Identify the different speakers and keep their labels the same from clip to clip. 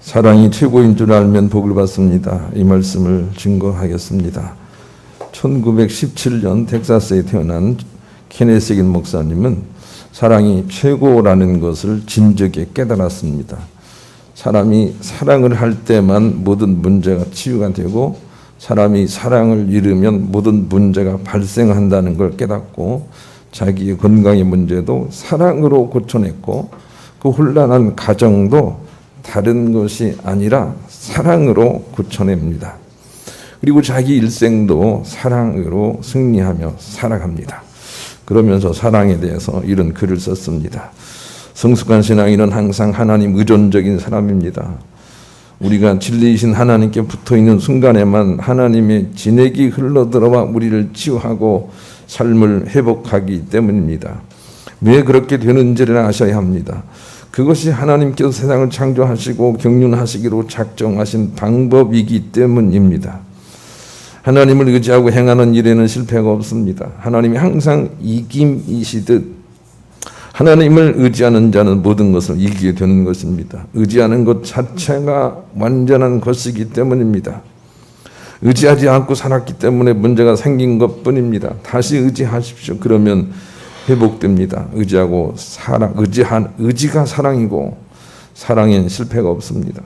Speaker 1: 사랑이 최고인 줄 알면 복을 받습니다. 이 말씀을 증거하겠습니다. 1917년 텍사스에 태어난 케네스 해긴 목사님은 사랑이 최고라는 것을 진즉에 깨달았습니다. 사람이 사랑을 할 때만 모든 문제가 치유가 되고 사람이 사랑을 잃으면 모든 문제가 발생한다는 걸 깨닫고 자기의 건강의 문제도 사랑으로 고쳐냈고 그 혼란한 가정도 다른 것이 아니라 사랑으로 고쳐냅니다. 그리고 자기 일생도 사랑으로 승리하며 살아갑니다. 그러면서 사랑에 대해서 이런 글을 썼습니다. 성숙한 신앙인은 항상 하나님 의존적인 사람입니다. 우리가 진리이신 하나님께 붙어있는 순간에만 하나님의 진액이 흘러들어와 우리를 치유하고 삶을 회복하기 때문입니다. 왜 그렇게 되는지를 아셔야 합니다. 그것이 하나님께서 세상을 창조하시고 경륜하시기로 작정하신 방법이기 때문입니다. 하나님을 의지하고 행하는 일에는 실패가 없습니다. 하나님이 항상 이김이시듯 하나님을 의지하는 자는 모든 것을 이기게 되는 것입니다. 의지하는 것 자체가 완전한 것이기 때문입니다. 의지하지 않고 살았기 때문에 문제가 생긴 것뿐입니다. 다시 의지하십시오. 그러면 회복됩니다. 의지하고 의지가 사랑이고 사랑엔 실패가 없습니다.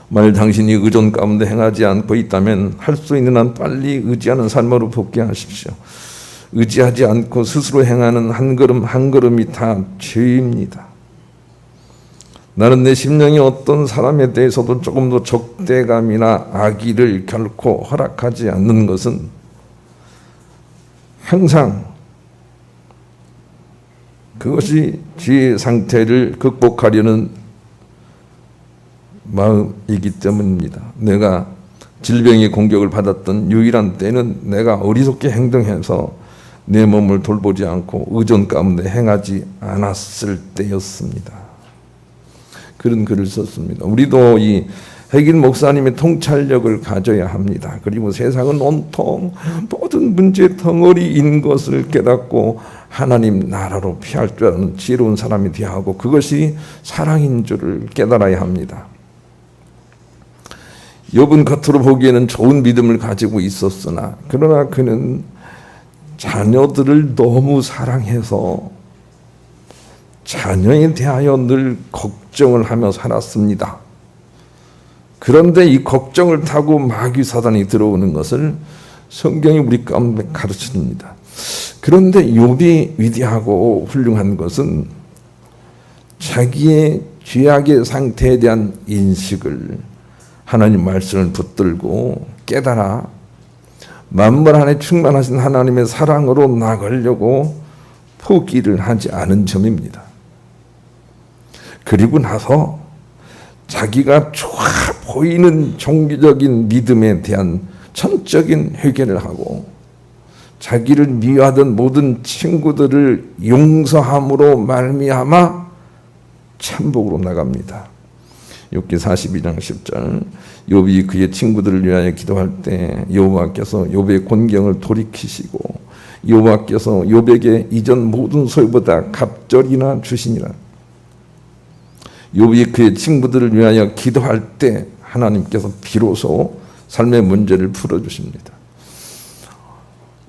Speaker 1: 만일 당신이 의존 가운데 행하지 않고 있다면 할 수 있는 한 빨리 의지하는 삶으로 복귀하십시오. 의지하지 않고 스스로 행하는 한 걸음 한 걸음이 다 죄입니다. 나는 내 심령이 어떤 사람에 대해서도 조금 더 적대감이나 악의를 결코 허락하지 않는 것은 항상 그것이 죄의 상태를 극복하려는 마음이기 때문입니다. 내가 질병의 공격을 받았던 유일한 때는 내가 어리석게 행동해서 내 몸을 돌보지 않고 의존 가운데 행하지 않았을 때였습니다. 그런 글을 썼습니다. 우리도 이 해긴 목사님의 통찰력을 가져야 합니다. 그리고 세상은 온통 모든 문제의 덩어리인 것을 깨닫고 하나님 나라로 피할 줄 아는 지혜로운 사람이 되어야 하고 그것이 사랑인 줄을 깨달아야 합니다. 욥은 겉으로 보기에는 좋은 믿음을 가지고 있었으나 그러나 그는 자녀들을 너무 사랑해서 자녀에 대하여 늘 걱정을 하며 살았습니다. 그런데 이 걱정을 타고 마귀 사단이 들어오는 것을 성경이 우리 가운데 가르칩니다. 그런데 욥이 위대하고 훌륭한 것은 자기의 죄악의 상태에 대한 인식을 하나님 말씀을 붙들고 깨달아 만물 안에 충만하신 하나님의 사랑으로 나가려고 포기를 하지 않은 점입니다. 그리고 나서 자기가 좋아 보이는 종교적인 믿음에 대한 전적인 회개를 하고 자기를 미워하던 모든 친구들을 용서함으로 말미암아 천국으로 나갑니다. 욥기 42장 10절 욥이 그의 친구들을 위하여 기도할 때 여호와께서 욥의 곤경을 돌이키시고 여호와께서 욥에게 이전 모든 소유보다 갑절이나 주시니라. 욥이 그의 친구들을 위하여 기도할 때 하나님께서 비로소 삶의 문제를 풀어주십니다.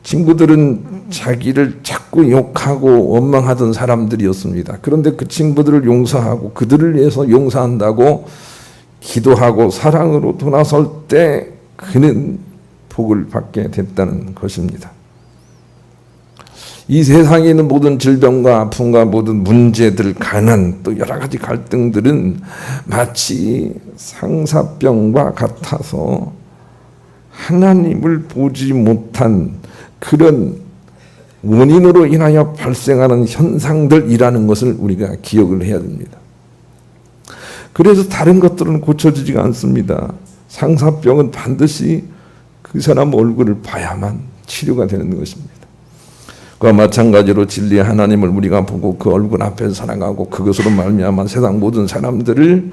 Speaker 1: 친구들은 자기를 자꾸 욕하고 원망하던 사람들이었습니다. 그런데 그 친구들을 용서하고 그들을 위해서 용서한다고 기도하고 사랑으로 돌아설 때 그는 복을 받게 됐다는 것입니다. 이 세상에 있는 모든 질병과 아픔과 모든 문제들, 가난, 또 여러 가지 갈등들은 마치 상사병과 같아서 하나님을 보지 못한 그런 원인으로 인하여 발생하는 현상들이라는 것을 우리가 기억을 해야 됩니다. 그래서 다른 것들은 고쳐지지가 않습니다. 상사병은 반드시 그 사람 얼굴을 봐야만 치료가 되는 것입니다. 그와 마찬가지로 진리의 하나님을 우리가 보고 그 얼굴 앞에서 살아가고 그것으로 말미암아 세상 모든 사람들을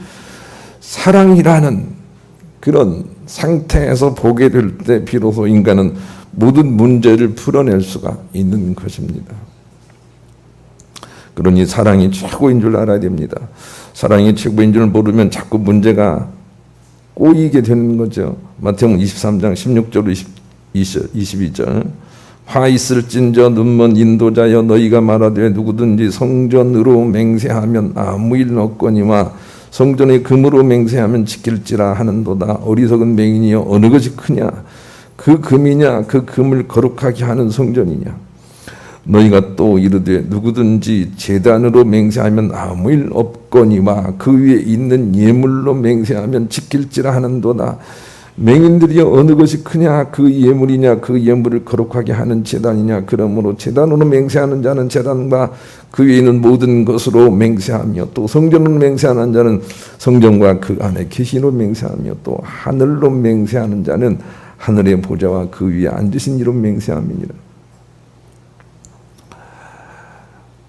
Speaker 1: 사랑이라는 그런 상태에서 보게 될 때 비로소 인간은 모든 문제를 풀어낼 수가 있는 것입니다. 그러니 사랑이 최고인 줄 알아야 됩니다. 사랑이 최고인 줄 모르면 자꾸 문제가 꼬이게 되는 거죠. 마태복음 23장 16절 22절 화 있을진저 눈먼 인도자여 너희가 말하되 누구든지 성전으로 맹세하면 아무 일 없거니와 성전의 금으로 맹세하면 지킬지라 하는도다. 어리석은 맹인이여 어느 것이 크냐 그 금이냐 그 금을 거룩하게 하는 성전이냐. 너희가 또 이르되 누구든지 제단으로 맹세하면 아무 일 없거니와 그 위에 있는 예물로 맹세하면 지킬지라 하는도다. 맹인들이 어느 것이 크냐 그 예물이냐 그 예물을 거룩하게 하는 제단이냐. 그러므로 제단으로 맹세하는 자는 제단과 그 위에 있는 모든 것으로 맹세하며 또 성전으로 맹세하는 자는 성전과 그 안에 계시로 맹세하며 또 하늘로 맹세하는 자는 하늘의 보좌와 그 위에 앉으신 이로 맹세함이니라.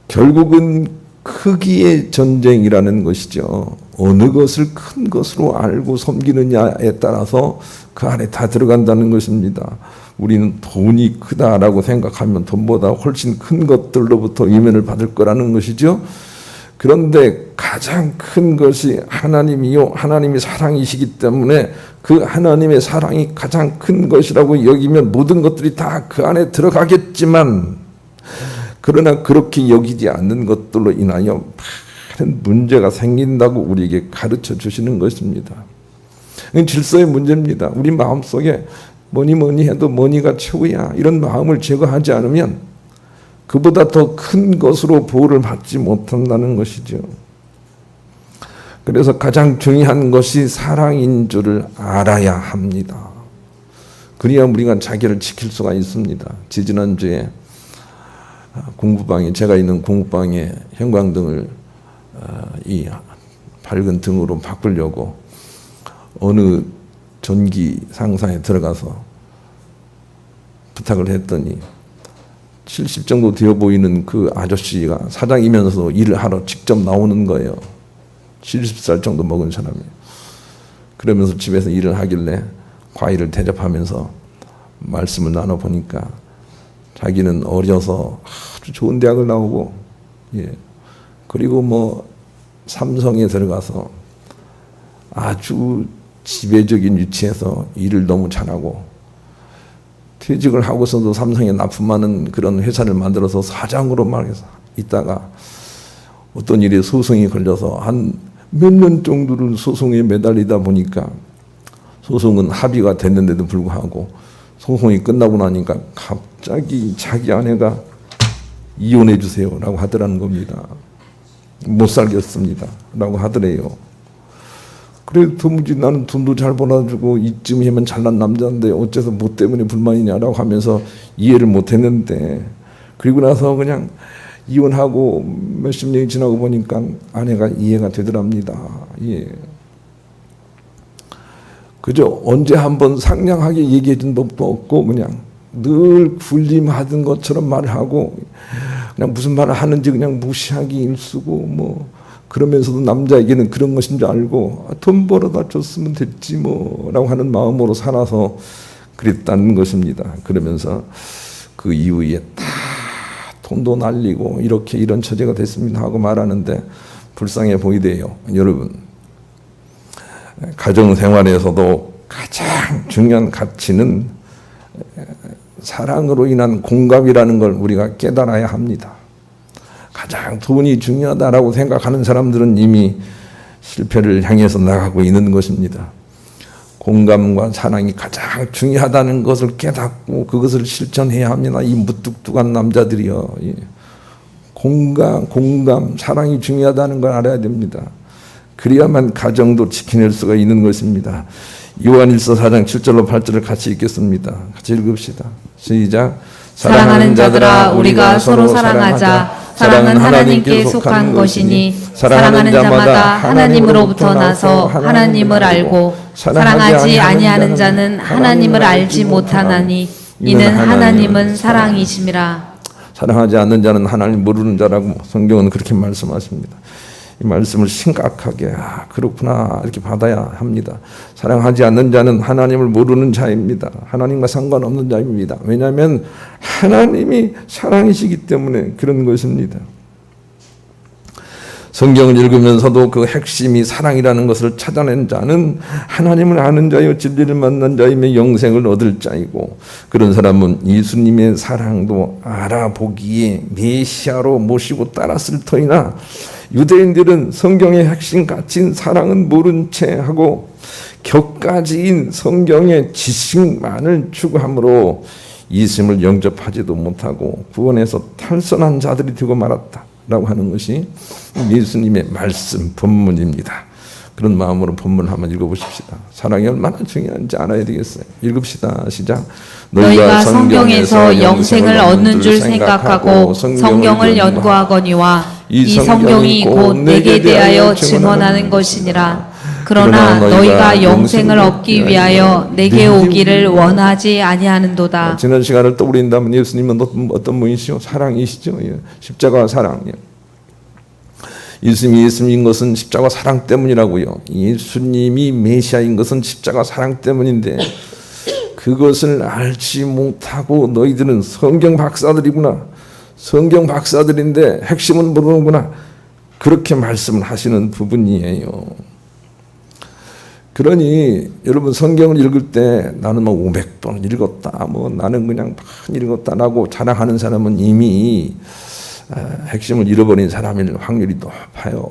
Speaker 1: 결국은 크기의 전쟁이라는 것이죠. 어느 것을 큰 것으로 알고 섬기느냐에 따라서 그 안에 다 들어간다는 것입니다. 우리는 돈이 크다라고 생각하면 돈보다 훨씬 큰 것들로부터 이면을 받을 거라는 것이죠. 그런데 가장 큰 것이 하나님이요 하나님이 사랑이시기 때문에 그 하나님의 사랑이 가장 큰 것이라고 여기면 모든 것들이 다 그 안에 들어가겠지만, 그러나 그렇게 여기지 않는 것들로 인하여 많은 문제가 생긴다고 우리에게 가르쳐 주시는 것입니다. 질서의 문제입니다. 우리 마음속에 뭐니 해도 뭐니가 최고야 이런 마음을 제거하지 않으면 그보다 더 큰 것으로 보호를 받지 못한다는 것이죠. 그래서 가장 중요한 것이 사랑인 줄을 알아야 합니다. 그래야 우리가 자기를 지킬 수가 있습니다. 지지난주에 공부방에, 제가 있는 공부방에 형광등을 이 밝은 등으로 바꾸려고 어느 전기 상사에 들어가서 부탁을 했더니 70 정도 되어 보이는 그 아저씨가 사장이면서 일을 하러 직접 나오는 거예요. 70살 정도 먹은 사람이. 그러면서 집에서 일을 하길래 과일을 대접하면서 말씀을 나눠보니까 자기는 어려서 아주 좋은 대학을 나오고, 그리고 뭐 삼성에 들어가서 아주 지배적인 위치에서 일을 너무 잘하고, 퇴직을 하고서도 삼성에 납품하는 그런 회사를 만들어서 사장으로 말해서 있다가 어떤 일에 소송이 걸려서 한 몇 년 정도를 소송에 매달리다 보니까 소송은 합의가 됐는데도 불구하고 소송이 끝나고 나니까 갑자기 자기 아내가 이혼해 주세요 라고 하더라는 겁니다. 못 살겠습니다 라고 하더래요. 그래도 도무지 나는 돈도 잘 벌어주고 이쯤이면 잘난 남자인데 어째서 뭐 때문에 불만이냐라고 하면서 이해를 못했는데, 그리고 나서 그냥 이혼하고 몇십 년이 지나고 보니까 아내가 이해가 되더랍니다. 그저 언제 한번 상냥하게 얘기해 준 법도 없고 그냥 늘 군림하던 것처럼 말을 하고, 그냥 무슨 말을 하는지 그냥 무시하기 일쑤고, 뭐 그러면서도 남자에게는 그런 것인 줄 알고 돈 벌어다 줬으면 됐지 뭐라고 하는 마음으로 살아서 그랬다는 것입니다. 그러면서 그 이후에 다 돈도 날리고 이렇게 이런 처지가 됐습니다 하고 말하는데 불쌍해 보이대요. 여러분, 가정생활에서도 가장 중요한 가치는 사랑으로 인한 공감이라는 걸 우리가 깨달아야 합니다. 가장 돈이 중요하다라고 생각하는 사람들은 이미 실패를 향해서 나가고 있는 것입니다. 공감과 사랑이 가장 중요하다는 것을 깨닫고 그것을 실천해야 합니다. 이 무뚝뚝한 남자들이요. 공감, 사랑이 중요하다는 걸 알아야 됩니다. 그래야만 가정도 지켜낼 수가 있는 것입니다. 요한일서 4장 7절로 8절을 같이 읽겠습니다. 같이 읽읍시다. 시작.
Speaker 2: 사랑하는 자들아 우리가 서로 사랑하자. 사랑은 하나님께 속한 것이니 사랑하는 자마다 하나님으로부터 나서 하나님을 알고 사랑하지 아니하는 자는 하나님을 알지 못하나니 이는 하나님은 사랑이심이라.
Speaker 1: 사랑하지 않는 자는 하나님 모르는 자라고 성경은 그렇게 말씀하십니다. 이 말씀을 심각하게 그렇구나 이렇게 받아야 합니다. 사랑하지 않는 자는 하나님을 모르는 자입니다. 하나님과 상관없는 자입니다. 왜냐하면 하나님이 사랑이시기 때문에 그런 것입니다. 성경을 읽으면서도 그 핵심이 사랑이라는 것을 찾아낸 자는 하나님을 아는 자요 진리를 만난 자이며 영생을 얻을 자이고, 그런 사람은 예수님의 사랑도 알아보기에 메시아로 모시고 따랐을 터이나 유대인들은 성경의 핵심 가치인 사랑은 모른 채 하고 격가지인 성경의 지식만을 추구함으로 예수님을 영접하지도 못하고 구원에서 탈선한 자들이 되고 말았다 라고 하는 것이 예수님의 말씀 본문입니다. 그런 마음으로 본문을 한번 읽어보십시다. 사랑이 얼마나 중요한지 알아야 되겠어요. 읽읍시다. 시작.
Speaker 2: 너희가 성경에서 영생을 얻는 줄 생각하고 성경을 연구하거니와 이 성경이 곧 내게 대하여 증언하는 것이니라. 그러나 너희가 영생을 얻기 위하여 내게 오기를 원하지 아니하는도다.
Speaker 1: 지난 시간을 떠올린다면 예수님은 어떤 분이시죠? 사랑이시죠. 십자가 사랑. 예수님인 것은 십자가 사랑 때문이라고요. 예수님이 메시아인 것은 십자가 사랑 때문인데 그것을 알지 못하고 너희들은 성경 박사들이구나. 성경 박사들인데 핵심은 모르는구나. 그렇게 말씀을 하시는 부분이에요. 그러니 여러분 성경을 읽을 때 나는 뭐 500번 읽었다, 뭐 나는 그냥 많이 읽었다라고 자랑하는 사람은 이미 핵심을 잃어버린 사람일 확률이 높아요.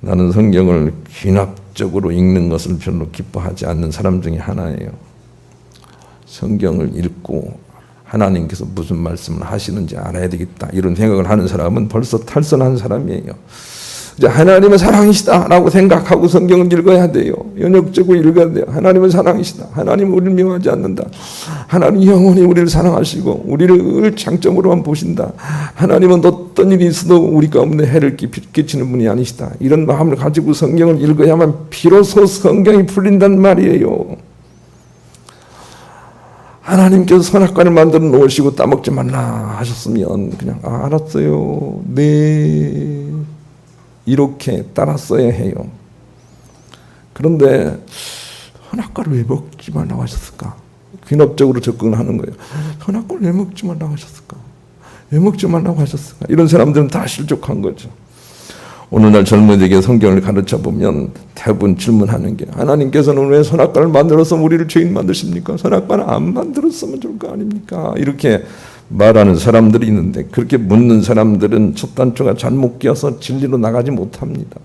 Speaker 1: 나는 성경을 귀납적으로 읽는 것을 별로 기뻐하지 않는 사람 중에 하나예요. 성경을 읽고 하나님께서 무슨 말씀을 하시는지 알아야 되겠다 이런 생각을 하는 사람은 벌써 탈선한 사람이에요. 이제 하나님은 사랑이시다라고 생각하고 성경을 읽어야 돼요. 연역적으로 읽어야 돼요. 하나님은 사랑이시다. 하나님은 우리를 미워하지 않는다. 하나님 영원히 우리를 사랑하시고 우리를 장점으로만 보신다. 하나님은 어떤 일이 있어도 우리 가운데 해를 끼치는 분이 아니시다. 이런 마음을 가지고 성경을 읽어야만 비로소 성경이 풀린단 말이에요. 하나님께서 선악과를 만들어 놓으시고 따먹지 말라 하셨으면 그냥 알았어요. 네. 이렇게 따랐어야 해요. 그런데 선악과를 왜 먹지 말라고 하셨을까? 귀납적으로 접근을 하는 거예요. 선악과를 왜 먹지 말라고 하셨을까? 왜 먹지 말라고 하셨을까? 이런 사람들은 다 실족한 거죠. 오늘날 젊은이에게 성경을 가르쳐 보면 대부분 질문하는 게 하나님께서는 왜 선악과를 만들어서 우리를 죄인 만드십니까? 선악과는 안 만들었으면 좋을 거 아닙니까? 이렇게 말하는 사람들이 있는데 그렇게 묻는 사람들은 첫 단추가 잘못 끼어서 진리로 나가지 못합니다.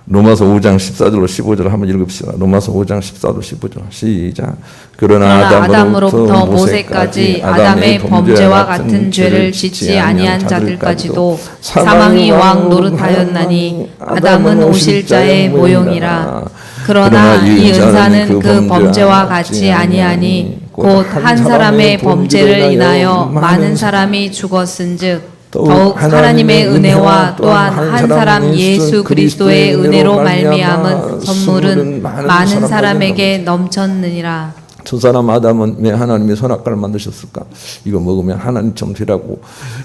Speaker 1: 로마서 5장 14절로 15절 한번 읽읍시다. 로마서 5장 14절 15절 시작. 그러나 아담으로부터 모세까지 아담의 범죄와 같은 죄를 짓지 아니한 자들까지도 사망이 왕 노릇하였나니 아담은 오실 자의 모형이라. 그러나 이 은사는 그 범죄와 같이 아니하니 곧 한 사람의 범죄를 인하여 많은 사람이 죽었은즉 더욱 하나님의 은혜와 또한 한 사람 예수 그리스도의 은혜로 말미암은 선물은 많은 사람에게 넘쳤느니라. 저 사람 아담은 왜 하나님이 선악과를 만드셨을까? 이거 먹으면 하나님처럼 되라고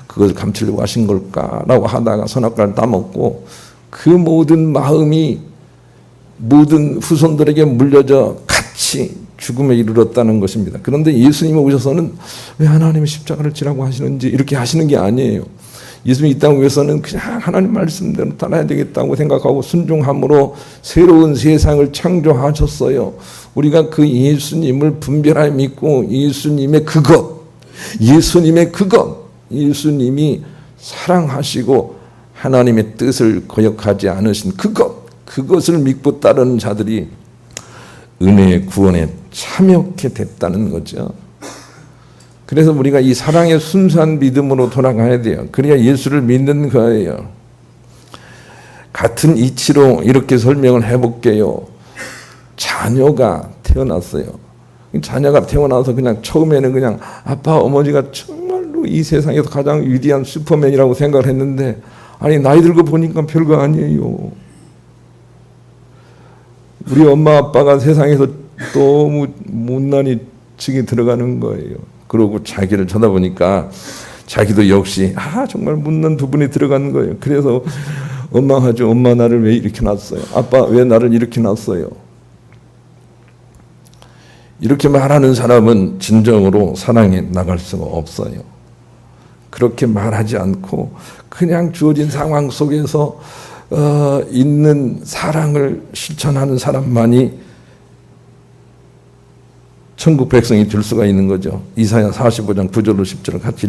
Speaker 1: 그걸 감추려고 하신 걸까라고 하다가 선악과를 따먹고 그 모든 마음이 모든 후손들에게 물려져 같이 죽음에 이르렀다는 것입니다. 그런데 예수님이 오셔서는 왜 하나님이 십자가를 지라고 하시는지 이렇게 하시는 게 아니에요. 예수님이 이 땅 위해서는 그냥 하나님 말씀대로 따라야 되겠다고 생각하고 순종함으로 새로운 세상을 창조하셨어요. 우리가 그 예수님을 분별하여 믿고 예수님의 예수님이 사랑하시고 하나님의 뜻을 거역하지 않으신 그것을 믿고 따르는 자들이 은혜의 구원에 참여하게 됐다는 거죠. 그래서 우리가 이 사랑의 순수한 믿음으로 돌아가야 돼요. 그래야 예수를 믿는 거예요. 같은 이치로 이렇게 설명을 해볼게요. 자녀가 태어났어요. 자녀가 태어나서 그냥 처음에는 그냥 아빠 어머니가 정말로 이 세상에서 가장 위대한 슈퍼맨이라고 생각을 했는데 아니 나이 들고 보니까 별거 아니에요. 우리 엄마 아빠가 세상에서 너무 못난이 층에 들어가는 거예요. 그러고 자기를 쳐다보니까 자기도 역시 정말 못난 부분이 들어가는 거예요. 그래서 원망하죠. 엄마 나를 왜 이렇게 놨어요? 아빠 왜 나를 이렇게 놨어요? 이렇게 말하는 사람은 진정으로 사랑에 나갈 수가 없어요. 그렇게 말하지 않고 그냥 주어진 상황 속에서 있는 사랑을 실천하는 사람만이 천국 백성이 될 수가 있는 거죠. 이사야 45장 9절로 10절을 같이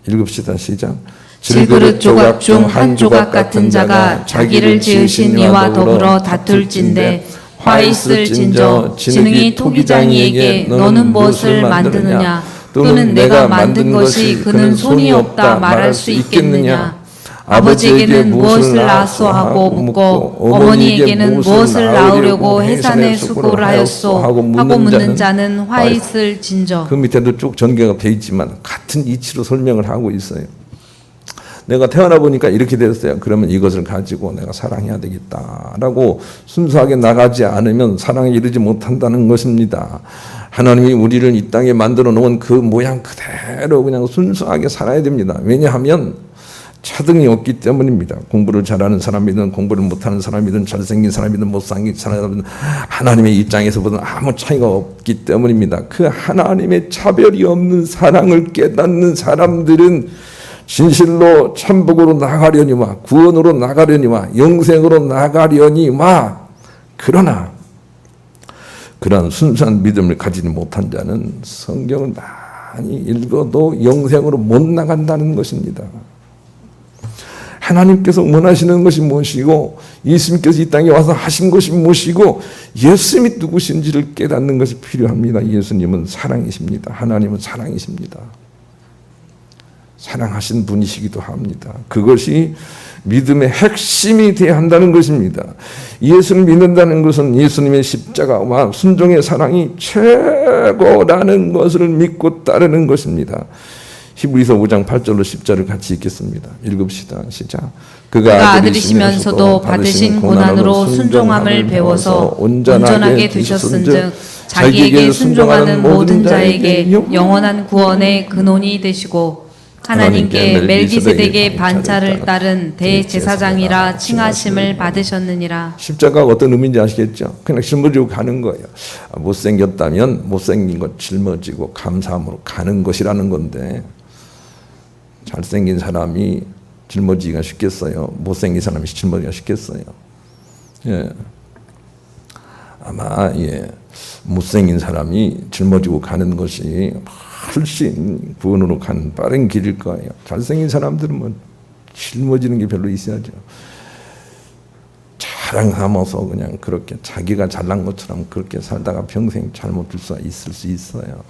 Speaker 1: 읽읍시다. 시작.
Speaker 2: 질그릇 조각 중 한 조각 같은 자가 자기를 지으신 이와 더불어 다툴진대 화 있을진저 지능이 토기장이에게 너는 무엇을 만드느냐 또는 내가 만든 것이 그는 손이 없다 말할 수 있겠느냐. 아버지에게는 무엇을 낳았소 하고 묻고 어머니에게는 무엇을 낳으려고 해산의 수고를 하였소 하고 묻는 자는 화 있을진저.
Speaker 1: 그 밑에도 쭉 전개가 돼 있지만 같은 이치로 설명을 하고 있어요. 내가 태어나 보니까 이렇게 됐어요. 그러면 이것을 가지고 내가 사랑해야 되겠다라고 순수하게 나가지 않으면 사랑에 이르지 못한다는 것입니다. 하나님이 우리를 이 땅에 만들어 놓은 그 모양 그대로 그냥 순수하게 살아야 됩니다. 왜냐하면 차등이 없기 때문입니다. 공부를 잘하는 사람이든 공부를 못하는 사람이든 잘생긴 사람이든 못생긴 사람이든 하나님의 입장에서 보면 아무 차이가 없기 때문입니다. 그 하나님의 차별이 없는 사랑을 깨닫는 사람들은 진실로 천국으로 나가려니와 구원으로 나가려니와 영생으로 나가려니와 그러나 그러한 순수한 믿음을 가지지 못한 자는 성경을 많이 읽어도 영생으로 못 나간다는 것입니다. 하나님께서 원하시는 것이 무엇이고 예수님께서 이 땅에 와서 하신 것이 무엇이고 예수님이 누구신지를 깨닫는 것이 필요합니다. 예수님은 사랑이십니다. 하나님은 사랑이십니다. 사랑하신 분이시기도 합니다. 그것이 믿음의 핵심이 되어야 한다는 것입니다. 예수를 믿는다는 것은 예수님의 십자가와 순종의 사랑이 최고라는 것을 믿고 따르는 것입니다. 히브리서 5장 8절로 10절을 같이 읽겠습니다. 읽읍시다. 시작. 그가
Speaker 2: 아들이시면서도 받으신 고난으로 순종함을 배워서 온전하게 되셨은즉 자기에게 순종하는 모든 자에게 영원한 구원의 근원이 되시고 하나님께 멜기세덱의 반차를 따른 대제사장이라 칭하심을 받으셨느니라.
Speaker 1: 십자가가 어떤 의미인지 아시겠죠? 그냥 짊어지고 가는 거예요. 못생겼다면 못생긴 것 짊어지고 감사함으로 가는 것이라는 건데 잘생긴 사람이 짊어지기가 쉽겠어요? 못생긴 사람이 짊어지기가 쉽겠어요? 예. 아마 못생긴 사람이 짊어지고 가는 것이 훨씬 구원으로 가는 빠른 길일 거예요. 잘생긴 사람들은 뭐 짊어지는 게 별로 있어야죠. 자랑하면서 그냥 그렇게 자기가 잘난 것처럼 그렇게 살다가 평생 잘못될 수 있을 수 있어요.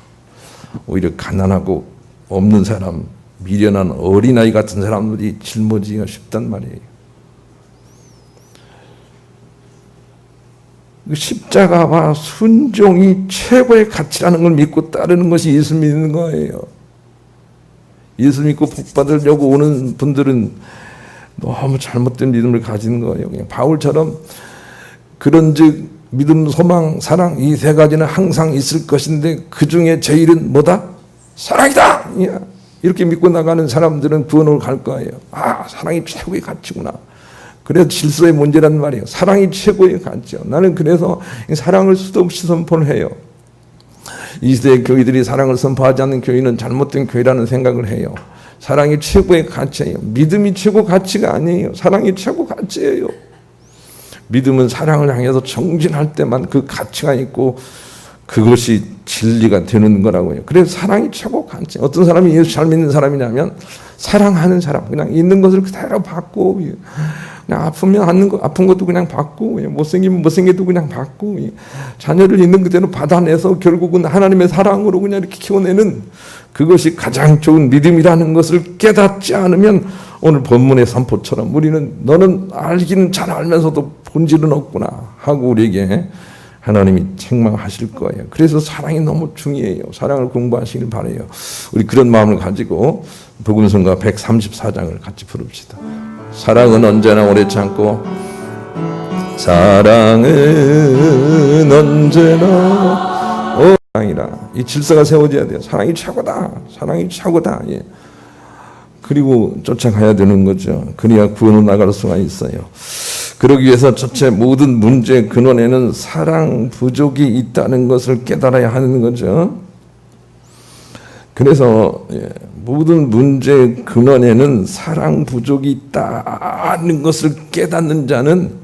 Speaker 1: 오히려 가난하고 없는 사람, 미련한 어린아이 같은 사람들이 짊어지기가 쉽단 말이에요. 십자가와 순종이 최고의 가치라는 걸 믿고 따르는 것이 예수 믿는 거예요. 예수 믿고 복 받으려고 오는 분들은 너무 잘못된 믿음을 가지는 거예요. 그냥 바울처럼 그런즉 믿음, 소망, 사랑 이 세 가지는 항상 있을 것인데 그 중에 제일은 뭐다? 사랑이다! 이렇게 믿고 나가는 사람들은 구원으로 갈 거예요. 아, 사랑이 최고의 가치구나. 그래서 질서의 문제란 말이에요. 사랑이 최고의 가치요. 나는 그래서 사랑을 수도 없이 선포를 해요. 이 시대의 교회들이 사랑을 선포하지 않는 교회는 잘못된 교회라는 생각을 해요. 사랑이 최고의 가치예요. 믿음이 최고 가치가 아니에요. 사랑이 최고 가치예요. 믿음은 사랑을 향해서 정진할 때만 그 가치가 있고 그것이 진리가 되는 거라고요. 그래서 사랑이 최고 가치. 어떤 사람이 예수 잘 믿는 사람이냐면 사랑하는 사람. 그냥 있는 것을 그대로 받고 그냥 아프면 아픈 것도 그냥 받고 못생기면 못생겨도 그냥 받고 자녀를 있는 그대로 받아내서 결국은 하나님의 사랑으로 그냥 이렇게 키워내는 그것이 가장 좋은 믿음이라는 것을 깨닫지 않으면 오늘 본문의 선포처럼 우리는 너는 알기는 잘 알면서도 본질은 없구나 하고 우리에게 하나님이 책망하실 거예요. 그래서 사랑이 너무 중요해요. 사랑을 공부하시길 바라요. 우리 그런 마음을 가지고 복음성가 134장을 같이 부릅시다. 사랑은 언제나 오래 참고 사랑은 언제나 사랑이라 이 질서가 세워져야 돼요. 사랑이 최고다. 사랑이 최고다. 그리고 쫓아가야 되는 거죠. 그래야 구원으로 나갈 수가 있어요. 그러기 위해서 첫째 모든 문제의 근원에는 사랑 부족이 있다는 것을 깨달아야 하는 거죠. 그래서 모든 문제의 근원에는 사랑 부족이 있다는 것을 깨닫는 자는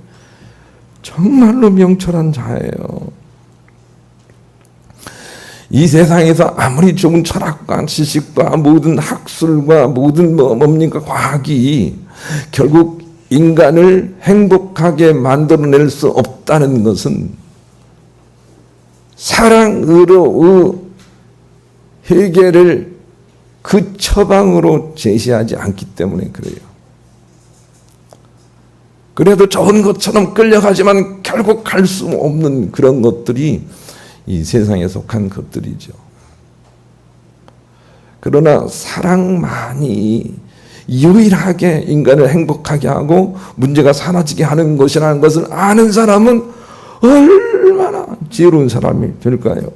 Speaker 1: 정말로 명철한 자예요. 이 세상에서 아무리 좋은 철학과 지식과 모든 학술과 모든 뭡니까 과학이 결국 인간을 행복하게 만들어낼 수 없다는 것은 사랑으로의 해결을 그 처방으로 제시하지 않기 때문에 그래요. 그래도 좋은 것처럼 끌려가지만 결국 갈 수 없는 그런 것들이 이 세상에 속한 것들이죠. 그러나 사랑만이 유일하게 인간을 행복하게 하고 문제가 사라지게 하는 것이라는 것을 아는 사람은 얼마나 지혜로운 사람이 될까요?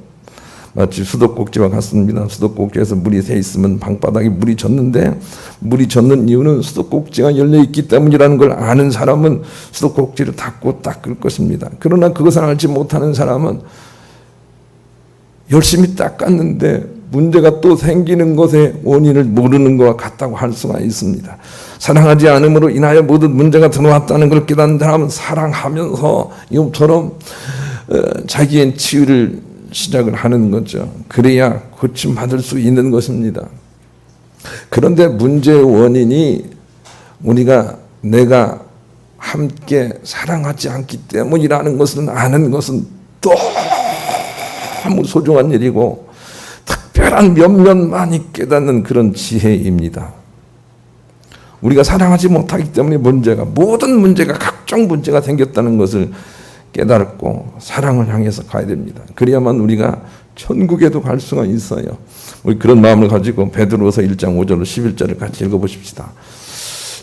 Speaker 1: 마치 수도꼭지와 같습니다. 수도꼭지에서 물이 새 있으면 방바닥에 물이 젖는데 물이 젖는 이유는 수도꼭지가 열려있기 때문이라는 걸 아는 사람은 수도꼭지를 닫고 닦을 것입니다. 그러나 그것을 알지 못하는 사람은 열심히 닦았는데 문제가 또 생기는 것의 원인을 모르는 것과 같다고 할 수가 있습니다. 사랑하지 않음으로 인하여 모든 문제가 들어왔다는 걸 깨닫는 사람은 사랑하면서 이처럼 자기의 치유를 시작을 하는 거죠. 그래야 고침받을 수 있는 것입니다. 그런데 문제의 원인이 우리가 내가 함께 사랑하지 않기 때문이라는 것을 아는 것은 너무 소중한 일이고 특별한 몇몇만이 깨닫는 그런 지혜입니다. 우리가 사랑하지 못하기 때문에 모든 문제가 각종 문제가 생겼다는 것을 깨닫고 사랑을 향해서 가야 됩니다. 그래야만 우리가 천국에도 갈 수가 있어요. 우리 그런 마음을 가지고 베드로서 1장 5절로 11절을 같이 읽어보십시다.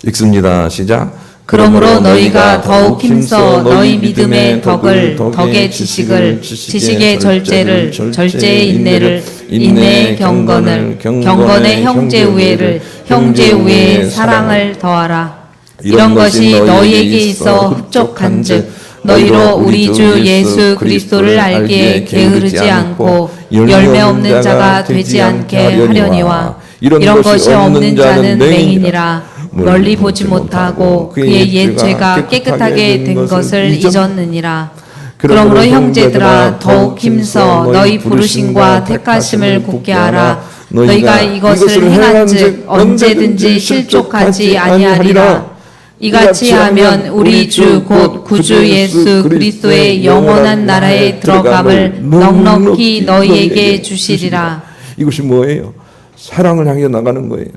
Speaker 1: 읽습니다. 시작.
Speaker 2: 그러므로 너희가 더욱 힘써 너희 믿음의 덕을, 덕의 지식을, 지식의 절제를, 절제의 인내를, 인내의 경건을, 경건의 형제 우애를, 형제 우애의 사랑을 더하라. 이런 것이 너희에게 있어 흡족한즉 너희로 우리 주 예수 그리스도를 알기에 게으르지 않고 열매 없는 자가 되지 않게 하려니와 이런 것이 없는 자는 맹인이라 멀리 보지 못하고 그의 옛 죄가 깨끗하게 된 것을 잊었느니라. 그러므로 형제들아 더욱 힘써 너희 부르심과 택하심을 굳게 하라. 너희가 이것을 행한즉 언제든지 실족하지 아니하리라. 이같이 하면 우리 주 곧 구주 예수 그리스도의 영원한 나라에 들어감을 넉넉히 너희에게 주시리라.
Speaker 1: 이것이 뭐예요? 사랑을 향해 나가는 거예요.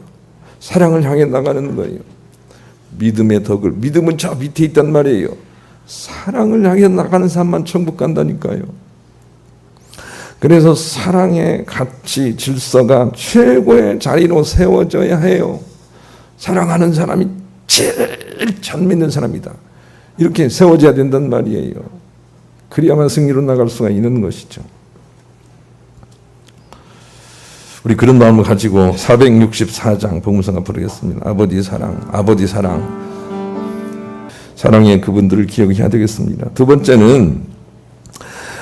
Speaker 1: 사랑을 향해 나가는 거예요. 믿음의 덕을, 믿음은 저 밑에 있단 말이에요. 사랑을 향해 나가는 사람만 천국 간다니까요. 그래서 사랑의 가치, 질서가 최고의 자리로 세워져야 해요. 사랑하는 사람이 제일 잘 믿는 사람이다. 이렇게 세워져야 된단 말이에요. 그래야만 승리로 나갈 수가 있는 것이죠. 우리 그런 마음을 가지고 464장 복음성가 부르겠습니다. 아버지 사랑, 아버지 사랑. 사랑의 그분들을 기억해야 되겠습니다. 두 번째는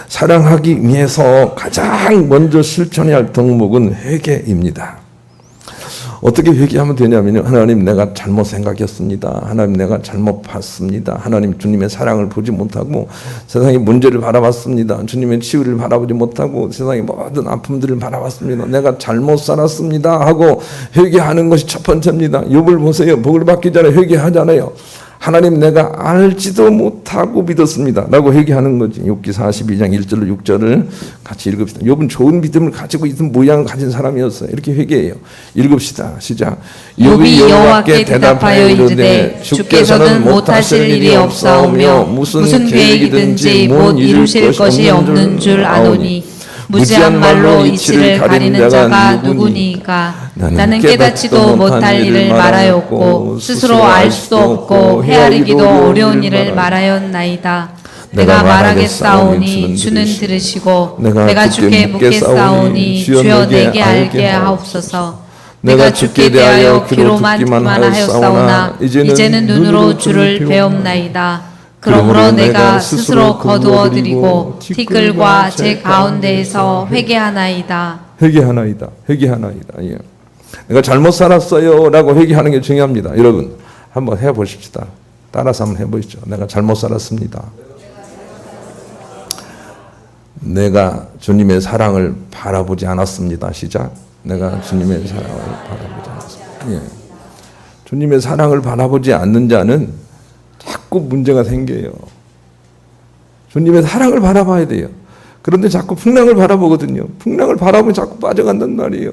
Speaker 1: 사랑하기 위해서 가장 먼저 실천해야 할 덕목은 회개입니다. 어떻게 회개하면 되냐면요. 하나님 내가 잘못 생각했습니다. 하나님 내가 잘못 봤습니다. 하나님 주님의 사랑을 보지 못하고 세상의 문제를 바라봤습니다. 주님의 치유를 바라보지 못하고 세상의 모든 아픔들을 바라봤습니다. 내가 잘못 살았습니다 하고 회개하는 것이 첫 번째입니다. 욥을 보세요. 복을 받기 전에 회개하잖아요. 하나님 내가 알지도 못하고 믿었습니다 라고 회개하는 거지. 욥기 42장 1절로 6절을 같이 읽읍시다. 욥은 좋은 믿음을 가지고 있는 모양을 가진 사람이었어요. 이렇게 회개해요. 읽읍시다. 시작.
Speaker 2: 욥이 여호와께 대답하여 이르되 주께서는 못하실 일이 없사오며 무슨 계획이든지 못 이루실 것이 없는 줄 아노니 무지한 말로 이치를 가리는 자가 누구니까. 나는 깨닫지도 못할 일을 말하였고 스스로 알 수도 없고 헤아리기도 어려운 일을 말하였나이다. 내가 말하겠사오니 주는 들으시고 내가 주께 묻겠사오니 주여 내게 알게 하옵소서. 내가 주께 대하여 귀로 듣기만 하였사오나 이제는 눈으로 주를 배옵나이다. 그러므로 내가 스스로 거두어 드리고 티끌과 제 가운데에서 회개하나이다.
Speaker 1: 회개하나이다. 회개하나이다. 예. 내가 잘못 살았어요라고 회개하는 게 중요합니다. 여러분 한번 해보십시다. 따라서 한번 해보시죠. 내가 잘못 살았습니다. 내가 주님의 사랑을 바라보지 않았습니다. 시작. 내가 주님의 사랑을 바라보지 않았습니다. 예. 주님의 사랑을 바라보지 않는 자는 자꾸 문제가 생겨요. 주님의 사랑을 바라봐야 돼요. 그런데 자꾸 풍랑을 바라보거든요. 풍랑을 바라보면 자꾸 빠져간단 말이에요.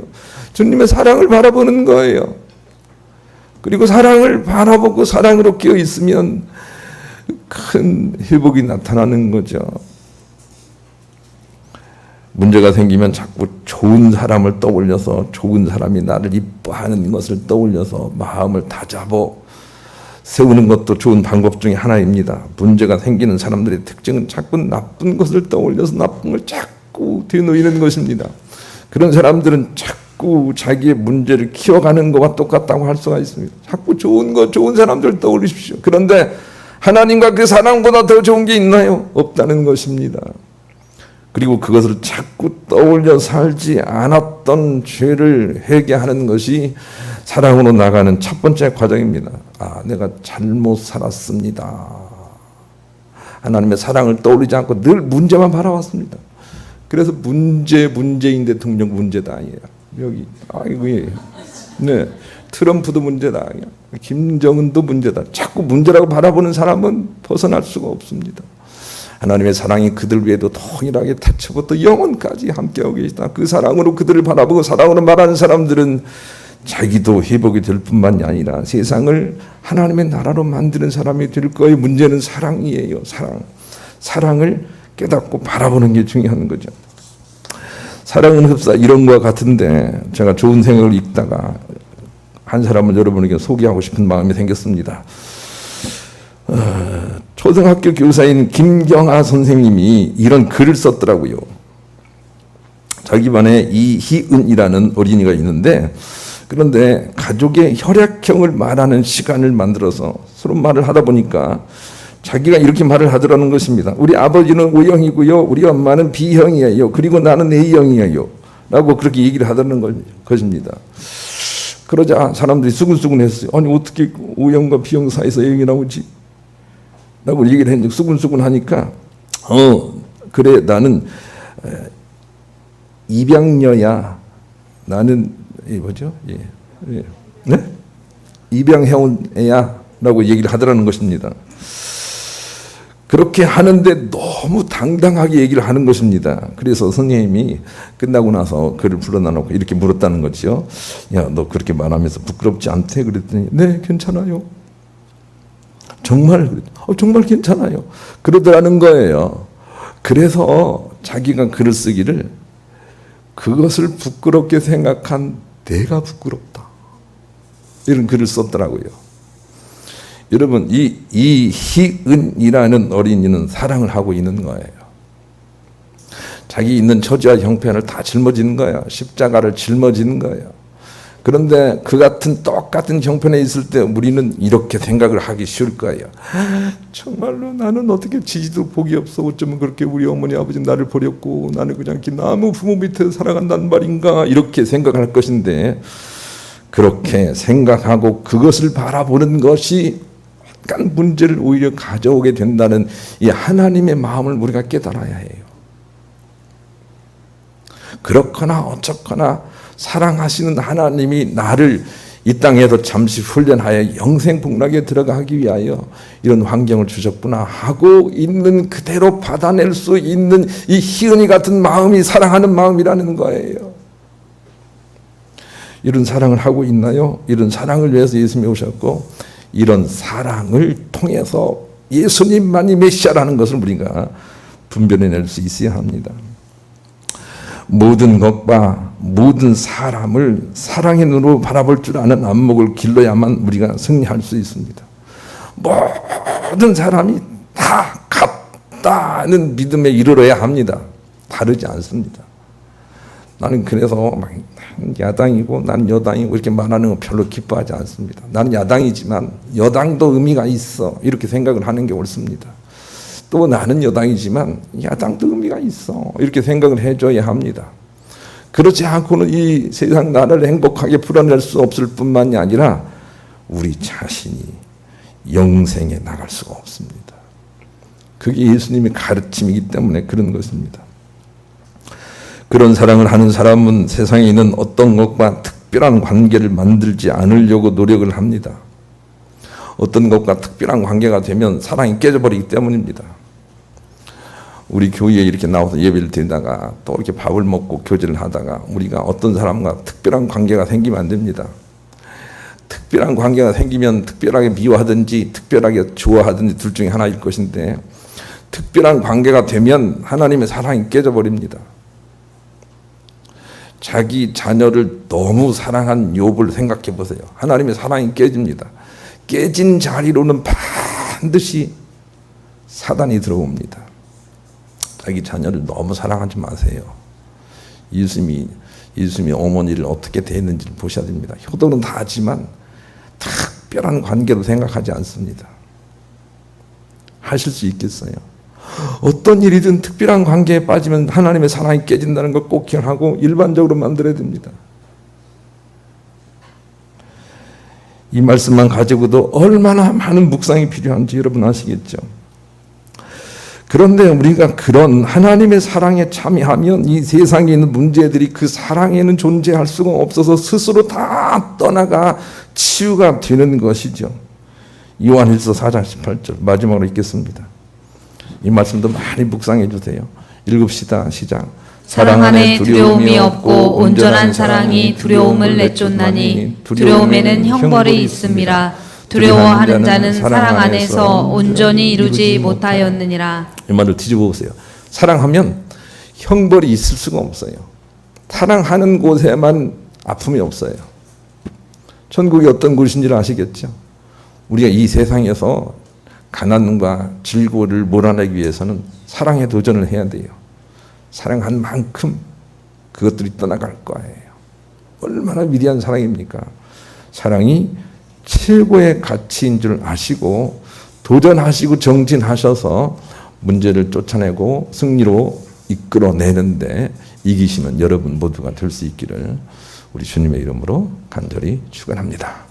Speaker 1: 주님의 사랑을 바라보는 거예요. 그리고 사랑을 바라보고 사랑으로 끼어 있으면 큰 회복이 나타나는 거죠. 문제가 생기면 자꾸 좋은 사람을 떠올려서 좋은 사람이 나를 이뻐하는 것을 떠올려서 마음을 다잡어 세우는 것도 좋은 방법 중에 하나입니다. 문제가 생기는 사람들의 특징은 자꾸 나쁜 것을 떠올려서 나쁜 걸 자꾸 뒤놓이는 것입니다. 그런 사람들은 자꾸 자기의 문제를 키워가는 것과 똑같다고 할 수가 있습니다. 자꾸 좋은 것, 좋은 사람들을 떠올리십시오. 그런데 하나님과 그 사랑보다 더 좋은 게 있나요? 없다는 것입니다. 그리고 그것을 자꾸 떠올려 살지 않았던 죄를 회개하는 것이 사랑으로 나가는 첫 번째 과정입니다. 아, 내가 잘못 살았습니다. 하나님의 사랑을 떠올리지 않고 늘 문제만 바라왔습니다. 그래서 문재인 대통령 문제다. 여기 아이고 예. 네, 트럼프도 문제다. 김정은도 문제다. 자꾸 문제라고 바라보는 사람은 벗어날 수가 없습니다. 하나님의 사랑이 그들 위에도 동일하게 태초부터 영원까지 함께하고 계시다. 그 사랑으로 그들을 바라보고 사랑으로 말하는 사람들은 자기도 회복이 될 뿐만이 아니라 세상을 하나님의 나라로 만드는 사람이 될 거예요. 문제는 사랑이에요. 사랑을 깨닫고 바라보는 게 중요한 거죠. 사랑은 흡사 이런 것과 같은데 제가 좋은 생각을 읽다가 한 사람을 여러분에게 소개하고 싶은 마음이 생겼습니다. 초등학교 교사인 김경아 선생님이 이런 글을 썼더라고요. 자기 반에 이희은이라는 어린이가 있는데 그런데 가족의 혈액형을 말하는 시간을 만들어서 서로 말을 하다 보니까 자기가 이렇게 말을 하더라는 것입니다. 우리 아버지는 O형이고요. 우리 엄마는 B형이에요. 그리고 나는 A형이에요. 라고 그렇게 얘기를 하더라는 것입니다. 그러자 사람들이 수근수근했어요. 아니 어떻게 O형과 B형 사이에서 A형이 나오지? 라고 얘기를 했는데 수근수근 하니까 그래 나는 입양녀야. 나는 뭐죠? 예. 네? 입양해온 애야 라고 얘기를 하더라는 것입니다. 그렇게 하는데 너무 당당하게 얘기를 하는 것입니다. 그래서 선생님이 끝나고 나서 그를 불러다 놓고 이렇게 물었다는 거죠. 야, 너 그렇게 말하면서 부끄럽지 않대? 그랬더니 네, 괜찮아요. 정말 정말 괜찮아요. 그러더라는 거예요. 그래서 자기가 글을 쓰기를 그것을 부끄럽게 생각한 내가 부끄럽다. 이런 글을 썼더라고요. 여러분 이 희은이라는 어린이는 사랑을 하고 있는 거예요. 자기 있는 처지와 형편을 다 짊어지는 거예요. 십자가를 짊어지는 거예요. 그런데 그 같은 똑같은 형편에 있을 때 우리는 이렇게 생각을 하기 쉬울 거예요. 정말로 나는 어떻게 지지도 복이 없어. 어쩌면 그렇게 우리 어머니 아버지 나를 버렸고 나는 그냥 나무 부모 밑에서 살아간단 말인가 이렇게 생각할 것인데 그렇게 생각하고 그것을 바라보는 것이 약간 문제를 오히려 가져오게 된다는 이 하나님의 마음을 우리가 깨달아야 해요. 그렇거나 어쩌거나 사랑하시는 하나님이 나를 이 땅에서 잠시 훈련하여 영생 복락에 들어가기 위하여 이런 환경을 주셨구나 하고 있는 그대로 받아낼 수 있는 이 희은이 같은 마음이 사랑하는 마음이라는 거예요. 이런 사랑을 하고 있나요? 이런 사랑을 위해서 예수님이 오셨고 이런 사랑을 통해서 예수님만이 메시아라는 것을 우리가 분별해낼 수 있어야 합니다. 모든 것과 모든 사람을 사랑의 눈으로 바라볼 줄 아는 안목을 길러야만 우리가 승리할 수 있습니다. 모든 사람이 다 같다는 믿음에 이르러야 합니다. 다르지 않습니다. 나는 그래서 막 야당이고 난 여당이고 이렇게 말하는 거 별로 기뻐하지 않습니다. 나는 야당이지만 여당도 의미가 있어 이렇게 생각을 하는 게 옳습니다. 또 나는 여당이지만 야당도 의미가 있어 이렇게 생각을 해줘야 합니다. 그렇지 않고는 이 세상 나라를 행복하게 풀어낼 수 없을 뿐만이 아니라 우리 자신이 영생에 나갈 수가 없습니다. 그게 예수님의 가르침이기 때문에 그런 것입니다. 그런 사랑을 하는 사람은 세상에 있는 어떤 것과 특별한 관계를 만들지 않으려고 노력을 합니다. 어떤 것과 특별한 관계가 되면 사랑이 깨져버리기 때문입니다. 우리 교회에 이렇게 나와서 예배를 드리다가 또 이렇게 밥을 먹고 교제를 하다가 우리가 어떤 사람과 특별한 관계가 생기면 안 됩니다. 특별한 관계가 생기면 특별하게 미워하든지 특별하게 좋아하든지 둘 중에 하나일 것인데 특별한 관계가 되면 하나님의 사랑이 깨져버립니다. 자기 자녀를 너무 사랑한 욥을 생각해 보세요. 하나님의 사랑이 깨집니다. 깨진 자리로는 반드시 사단이 들어옵니다. 자기 자녀를 너무 사랑하지 마세요. 예수님이 어머니를 어떻게 대했는지를 보셔야 됩니다. 효도는 다 하지만 특별한 관계로 생각하지 않습니다. 하실 수 있겠어요? 어떤 일이든 특별한 관계에 빠지면 하나님의 사랑이 깨진다는 걸 꼭 기억하고 일반적으로 만들어야 됩니다. 이 말씀만 가지고도 얼마나 많은 묵상이 필요한지 여러분 아시겠죠? 그런데 우리가 그런 하나님의 사랑에 참여하면 이 세상에 있는 문제들이 그 사랑에는 존재할 수가 없어서 스스로 다 떠나가 치유가 되는 것이죠. 요한일서 4장 18절 마지막으로 읽겠습니다. 이 말씀도 많이 묵상해 주세요. 읽읍시다. 시작.
Speaker 2: 사랑 안에 두려움이 없고 온전한 사랑이 두려움을 내쫓나니 두려움에는 형벌이 있음이라. 두려워하는 자는 사랑 안에서 온전히 이루지 못하였느니라.
Speaker 1: 이 말을 뒤집어 보세요. 사랑하면 형벌이 있을 수가 없어요. 사랑하는 곳에만 아픔이 없어요. 천국이 어떤 곳인지를 아시겠죠? 우리가 이 세상에서 가난과 질고를 몰아내기 위해서는 사랑에 도전을 해야 돼요. 사랑한 만큼 그것들이 떠나갈 거예요. 얼마나 위대한 사랑입니까? 사랑이 최고의 가치인 줄 아시고 도전하시고 정진하셔서 문제를 쫓아내고 승리로 이끌어내는데 이기시는 여러분 모두가 될 수 있기를 우리 주님의 이름으로 간절히 축원합니다.